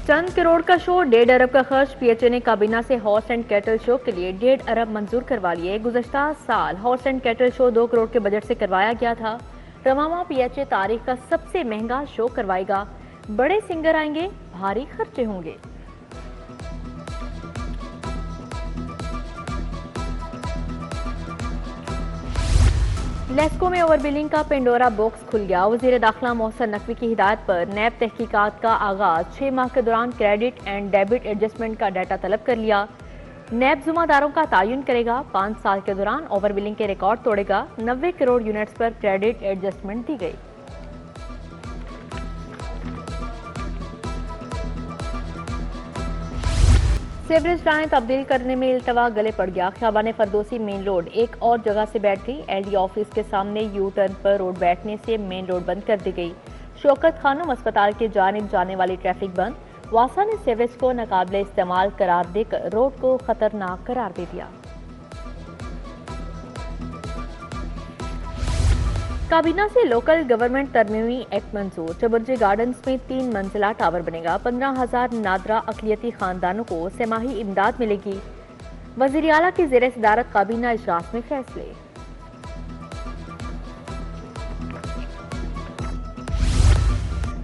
चंद करोड़ का शो, 1.5 अरब का खर्च। पीएचए ने काबीना से हॉर्स एंड कैटल शो के लिए 1.5 अरब मंजूर करवा लिए। गुज़श्ता साल horse and cattle show 2 crore के बजट से करवाया गया था। रवामा पीएचए तारीख का सबसे महंगा शो करवाएगा। बड़े सिंगर आएंगे, भारी खर्चे होंगे। लेस्को में ओवरबिलिंग का पेंडोरा बॉक्स खुल गया। वज़ीर दाखिला मोहसिन नकवी की हिदायत पर नैब तहकीकात का आगाज। 6 माह के दौरान क्रेडिट एंड डेबिट एडजस्टमेंट का डाटा तलब कर लिया। नैब जुम्मेदारों का तयन करेगा। 5 साल के दौरान ओवरबिलिंग के रिकॉर्ड तोड़ेगा। 90 करोड़ यूनिट्स पर क्रेडिट एडजस्टमेंट दी गई। सीवरेज लाइन तब्दील करने में इल्तवा गले पड़ गया। ख्याबान फरदोसी मेन रोड एक और जगह से बैठ गई। एलडी ऑफिस के सामने यू टर्न पर रोड बैठने से मेन रोड बंद कर दी गई। शौकत खानम अस्पताल की जानिब जाने वाली ट्रैफिक बंद। वासा ने सीवरेज को नाकाबिले इस्तेमाल करार देकर रोड को खतरनाक करार दे दिया। काबीना से लोकल गवर्नमेंट तरमीमी एक्ट मंजूर। चबरजी गार्डन्स में 3 मंजिला टावर बनेगा। 15,000 नादरा अकलियती खानदानों को सेमाही इमदाद मिलेगी। वजीर आला की ज़ेर सदारत काबीना इजलास में फैसले।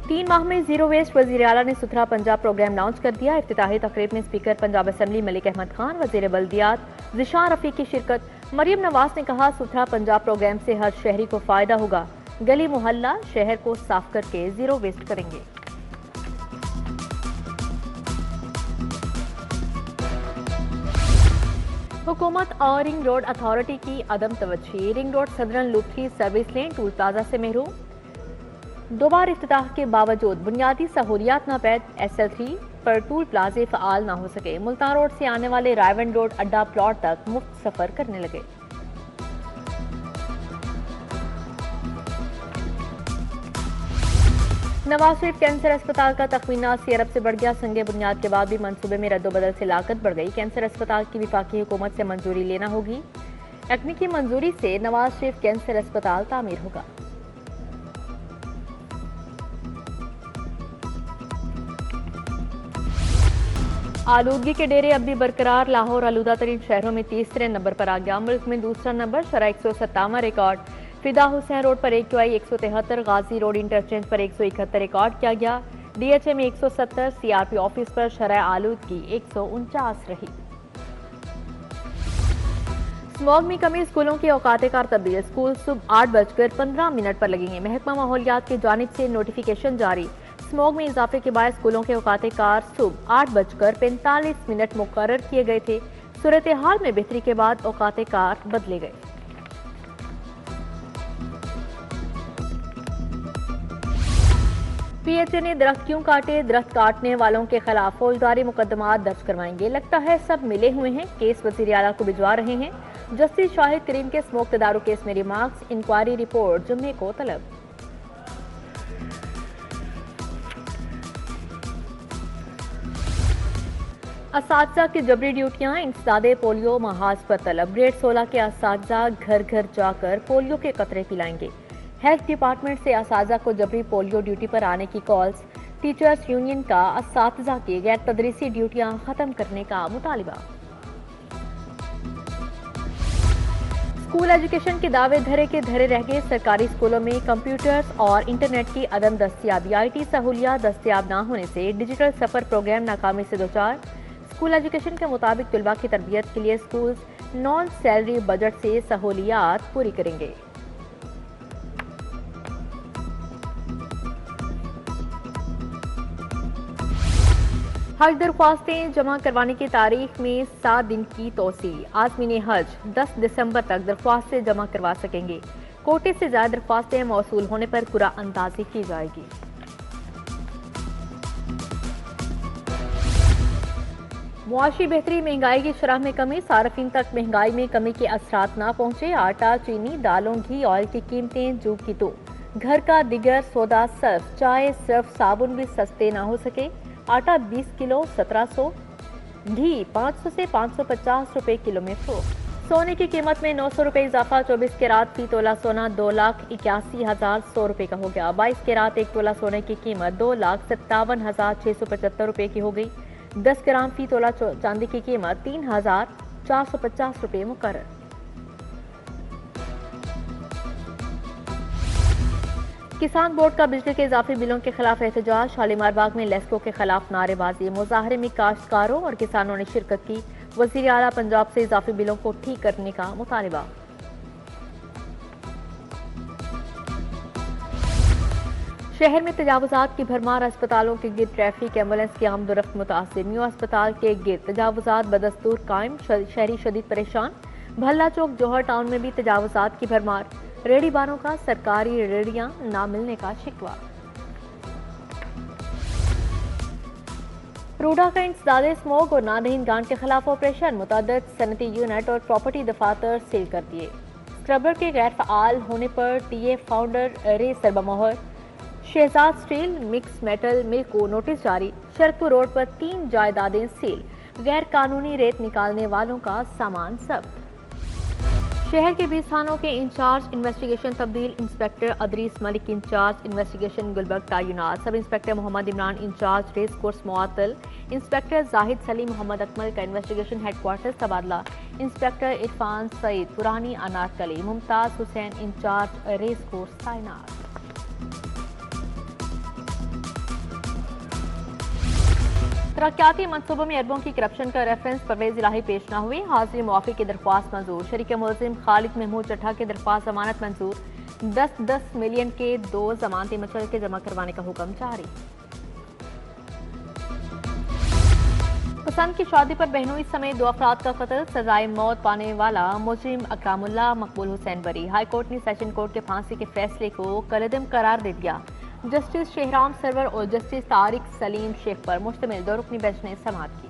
तीन माह में जीरो वेस्ट। वजीर आला ने सुथरा पंजाब प्रोग्राम लॉन्च कर दिया। इफ्तिताही तकरीब में स्पीकर पंजाब असम्बली मलिक अहमद खान, वजीर बल्दियात ज़िशान रफीक की शिरकत। मरियम नवाज ने कहा, सुथरा पंजाब प्रोग्राम से हर शहरी को फायदा होगा। गली मोहल्ला शहर को साफ करके जीरो वेस्ट करेंगे। हुकूमत और रिंग रोड अथॉरिटी की अदम तवज्जो। Ring road southern loop 3 service lane toll plaza से महरूम। 2 बार इफ्तिताह के बावजूद बुनियादी सहूलियात नापैद। SL3 पर टूल प्लाजे फ़आल ना हो सके। मुल्तान रोड से आने वाले रायवन रोड अड्डा प्लॉट तक मुफ्त सफर करने लगे। नवाज शरीफ कैंसर अस्पताल का तखमीना 80 अरब से बढ़ गया। संगे बुनियाद के बाद भी मंसूबे में रद्दोबदल से लागत बढ़ गई। कैंसर अस्पताल की विफाकी हुकूमत से मंजूरी लेना होगी। एक्मी की मंजूरी से नवाज शरीफ कैंसर अस्पताल तामीर होगा। आलूदगी के डेरे अब भी बरकरार। लाहौर आलूदा तरीन शहरों में तीसरे नंबर पर आ गया। मुल्क में दूसरा नंबर शरह 157 रिकॉर्ड। फिदा हुसैन रोड पर AQI 173, गाजी रोड इंटरचेंज पर 171 रिकॉर्ड किया गया। DHA में 170, CRP ऑफिस पर शरह आलूदगी 149 रही। स्मॉग में कमी। स्कूलों के औकाते कार तब्दील। स्कूल सुबह 8:15 पर लगेंगे। महकमा माहौलियात की जानिब से नोटिफिकेशन जारी। स्मॉग में इजाफे के बाद स्कूलों के औकाते कार सुबह 8:45 मुकर्रर किए गए थे। सूरत हाल में बेहतरी के बाद औकाते कार बदले गए। पीएचए ने दरख्त क्यों काटे? दरख्त काटने वालों के खिलाफ फौजदारी मुकदमा दर्ज करवाएंगे। लगता है सब मिले हुए हैं। केस वज़ीर आला को भिजवा रहे हैं। जस्टिस शाहिद करीम के स्मोक तदारुक केस में रिमार्क्स। इंक्वायरी रिपोर्ट जुम्मे को तलब। असातिज़ा की जबरी ड्यूटियां। इंसदादे पोलियो महाज पर तलब। ग्रेड 16 के असातिज़ा घर घर जाकर पोलियो के कतरे पिलाएंगे। हेल्थ डिपार्टमेंट से असातिज़ा को जबरी पोलियो ड्यूटी पर आने की कॉल्स। टीचर्स यूनियन का असातिज़ा की गैर तदरीसी ड्यूटियां खत्म करने का मुतालिबा। स्कूल एजुकेशन के दावे धरे के धरे रह गए। सरकारी स्कूलों में कंप्यूटर्स और इंटरनेट की अदम दस्तियाबी। IT सहूलियात दस्तियाब न होने से डिजिटल सफर प्रोग्राम नाकामी से दो चार। स्कूल एजुकेशन के मुताबिक तलबा की तरबियत के लिए स्कूल्स नॉन सैलरी बजट से सहूलियात पूरी करेंगे। हज दरख्वास्तें जमा करवाने की तारीख में 7 दिन की तोसी। आज़मीन हज 10 दिसंबर तक दरख्वास्तें जमा करवा सकेंगे। कोटे से ज्यादा दरख्वास्तें मौसूल होने पर कुरा अंदाजी की जाएगी। मुआशी बेहतरी। महंगाई की शरह में कमी। सार्फिन तक महंगाई में कमी के असरात ना पहुंचे। आटा, चीनी, दालों, घी, ऑयल की कीमतें जू की तो। घर का दिगर सौदा, सर्फ, चाय, सर्फ, साबुन भी सस्ते ना हो सके। आटा 20 किलो 1700, घी 500 से 550 रुपए किलो में फरोख्त। सोने की कीमत में 900 रुपये इजाफा। 24 कैरात फी तोला सोना 2,81,100 रुपये का हो गया। 22 कैरात एक तोला सोने की कीमत 2,57,675 रुपये की हो गई। 10 ग्राम फी तोला चांदी की कीमत 3,450 रुपये मुकर्रर। किसान बोर्ड का बिजली के इजाफी बिलों के खिलाफ एहतजाज। शालीमार बाग में लेस्को के खिलाफ नारेबाजी। मुजाहरे में काश्तकारों और किसानों ने शिरकत की। वजीर आला पंजाब से इजाफी बिलों को ठीक करने का मुतालबा। शहर में तजावुजात की भरमार। अस्पतालों के गिर्द ट्रैफिक, एम्बुलेंस की आमदोरफ्त मुतासिर। न्यू अस्पताल के गिर्द तजावुजात बदस्तूर कायम। शहरी शदीद परेशान। भल्ला चौक जौहर टाउन में भी तजावुजात की भरमार। रेडी बारों का सरकारी रेडियां ना मिलने का शिकवा। रूडा का इंसदादे स्मोक और नादहीन गांड के खिलाफ ऑपरेशन। मुतअद्दिद सनती यूनिट और प्रॉपर्टी दफातर सील कर दिए। स्क्रबर के गैर फाल होने पर टीए फाउंडर रे सरबमोहर। शहजाद स्टील मिक्स मेटल मिल को नोटिस जारी। शरकपुर रोड पर 3 जायदादें सील। गैर कानूनी रेत निकालने वालों का सामान जब्त। शहर के 20 थानों के इंचार्ज इन्वेस्टिगेशन तब्दील। Inspector Idrees Malik incharge investigation Gulberg तैनात। Sub inspector Mohammad Imran incharge race course मुअत्तल। इंस्पेक्टर जाहिद सलीम मोहम्मद अकमल का इन्वेस्टिगेशन हेडक्वार्टर्स तबादला। इंस्पेक्टर इरफान सईद पुरानी Anarkali. Mumtaz Hussain incharge race course तैनात। तरक्याती मनसूबों में अरबों की करप्शन का रेफरेंस। परवेज इलाही पेश न हुई। हाजिरी मुआफी की दरख्वास्त मंजूर। शरीक मुलजिम खालिद महमूद चट्ठा की दरख्वास्त जमानत मंजूर। 10-10 मिलियन के 2 जमानती मचल के जमा करवाने का हुक्म जारी। पसंद की शादी पर बहनोई समेत 2 अफराद का कत्ल। सजाए मौत पाने वाला मुजरिम अकरामुल्लाह मकबूल हुसैन बरी। हाईकोर्ट ने सेशन कोर्ट के फांसी के फैसले को कलअदम करार दे दिया। जस्टिस शेहराम सरवर और जस्टिस तारिक सलीम शेख पर मुश्तमिल 2 रुकनी बेंच ने समाअत की।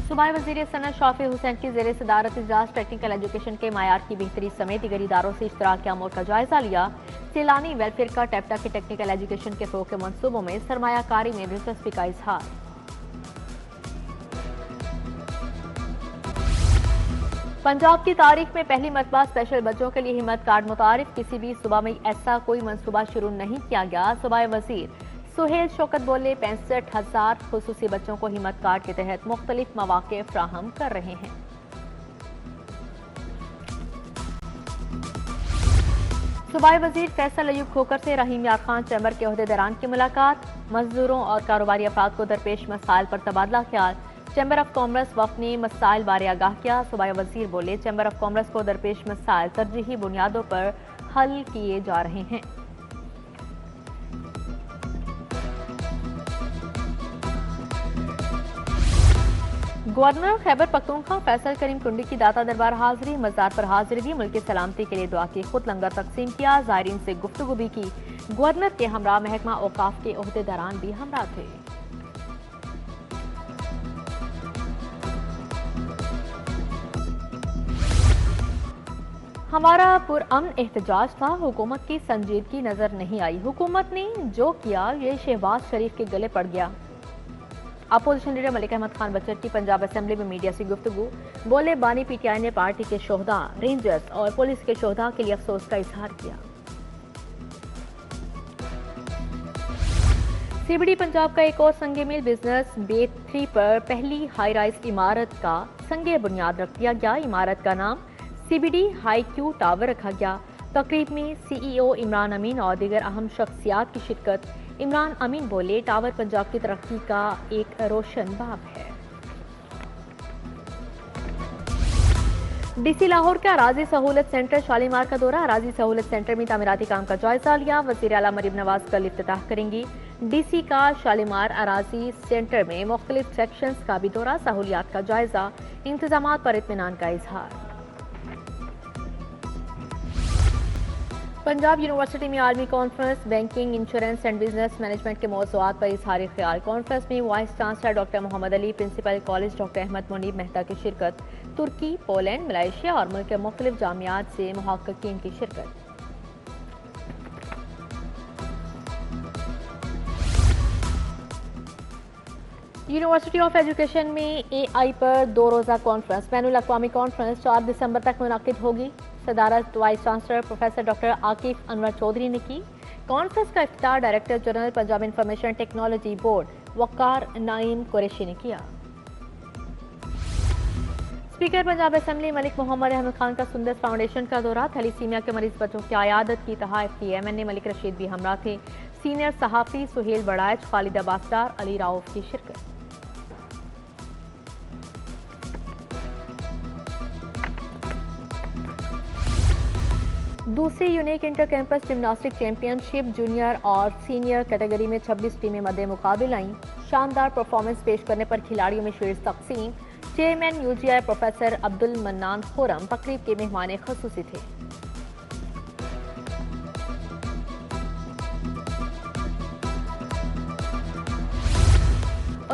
सूबाई वजीर सनत शाफी हुसैन की जेर सदारत इजलास टेक्निकल एजुकेशन के मायार की बेहतरी समेत दीगर इदारों से इश्तराकी अमूर का जायजा लिया। सैलानी वेलफेयर का टेप्टा के टेक्निकल एजुकेशन के फ़रोग़ के मनसूबों में सरमायाकारी में दिलचस्पी का इजहार। पंजाब की तारीख में पहली मरतबा स्पेशल बच्चों के लिए हिम्मत कार्ड मुतारिफ। किसी भी सूबा में ऐसा कोई मंसूबा शुरू नहीं किया गया। सूबाई वजीर सुहेल शौकत बोले 65,000 खुसूसी बच्चों को हिम्मत कार्ड के तहत मुख्तलिफ मौके फ्राहम कर रहे हैं। सूबाई वजीर फैसल अयूब खोकर से रहीम यार खान चैम्बर के ओहदेदारान की मुलाकात। मजदूरों और कारोबारी अफराद को दरपेश मसाइल पर तबादला ख्याल। चैम्बर ऑफ कॉमर्स वफ़द ने मसाइल बारे आगाह किया। सूबाई वजीर बोले चैम्बर ऑफ कॉमर्स को दरपेश मसाइल तरजीही बुनियादों पर हल किए जा रहे हैं। गवर्नर खैबर पख्तूनख्वा फैसल करीम टुंडी की दाता दरबार हाजिरी। मज़ार पर हाजिरी दी। मुल्क की सलामती के लिए दुआ की। खुद लंगर तकसीम किया। ज़ायरीन से गुफ्तगू भी की। गवर्नर के हमरा महकमा औकाफ के ओहदेदारान भी हमरा थे। हमारा पुरअमन एहतजाज था। हुकूमत की संजीदगी नजर नहीं आई। हुकूमत ने जो किया ये शहबाज शरीफ के गले पड़ गया। अपोजिशन लीडर मलिक अहमद खान बचर की पंजाब असेंबली में मीडिया से गुफ्तगू। बोले बानी पीटीआई ने पार्टी के शोहदा, रेंजर्स और पुलिस के शोहदा के लिए अफसोस का इजहार किया। सीबीडी पंजाब का एक और संगे मिल बिजनेस बे 3 पर पहली हाई राइज इमारत का संगे बुनियाद रख दिया गया। इमारत का नाम सीबीडी हाई क्यू टावर रखा गया। तकरीब में सीईओ इमरान अमीन और दीगर अहम शख्सियात की शिरकत। इमरान अमीन बोले टावर पंजाब की तरक्की का एक रोशन बाब है। डीसी लाहौर का अराजी सहूलत सेंटर शालीमार का दौरा। अराजी सहूलत सेंटर में तामीराती काम का जायजा लिया। वज़ीर आला मरीम नवाज कल इफ्तिताह करेंगी। डीसी का शालीमार अराजी सेंटर में मुख्तलिफ सेक्शंस का भी दौरा। सहूलियात का जायजा। इंतजामात पर इत्मीनान का इजहार। पंजाब यूनिवर्सिटी में आलमी conference banking, insurance and business management के मौज़ूआत पर इज़हार ख्याल। कॉन्फ्रेंस में vice chancellor doctor Mohammad Ali, principal college doctor Ahmad Muneeb Mehta की शिरकत। तुर्की, पोलैंड, मलेशिया और मुल्क के मुख्तलिफ जामियात से मुहक्किकीन की शिरकत। यूनिवर्सिटी ऑफ एजुकेशन में AI पर 2 रोज़ा कॉन्फ्रेंस बैनुल अक़वामी कॉन्फ्रेंस 4 दिसंबर तक मुनाकिद होगी। सदारत vice chancellor professor doctor Akif Anwar Chaudhry ने की। कॉन्फ्रेंस का इफ्तिताह director general Punjab information technology board Waqar Naeem Qureshi ने किया। स्पीकर पंजाब असेंबली मलिक मोहम्मद अहमद खान का सुंदस फाउंडेशन का दौरा। थैलीसीमिया के मरीज बच्चों की आयादत की तहा FTMN मलिक रशीद भी हमरा थे। सीनियर सहाफ़ी सुहेल बड़ाइच, खालिद अब्बासदार, अली राउफ की शिरकत। दूसरी unique inter campus gymnastic championship junior और सीनियर कैटेगरी में 26 टीमें मद्दे मुकाबिल आईं। शानदार परफॉर्मेंस पेश करने पर खिलाड़ियों में शेर तकसीम। Chairman UGI professor Abdul Mannan Khurram तकरीब के मेहमान ख़ुसूसी थे।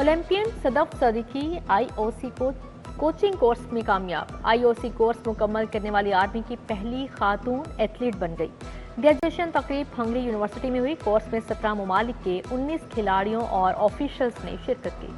Olympian Sadaf Siddiqui IOC coaching course में कामयाब। IOC कोर्स मुकम्मल करने वाली आर्मी की पहली खातून एथलीट बन गई। ग्रेजुएशन तकरीब हंगरी यूनिवर्सिटी में हुई। कोर्स में 17 ममालिक के 19 खिलाड़ियों और ऑफिशियल्स ने शिरकत की।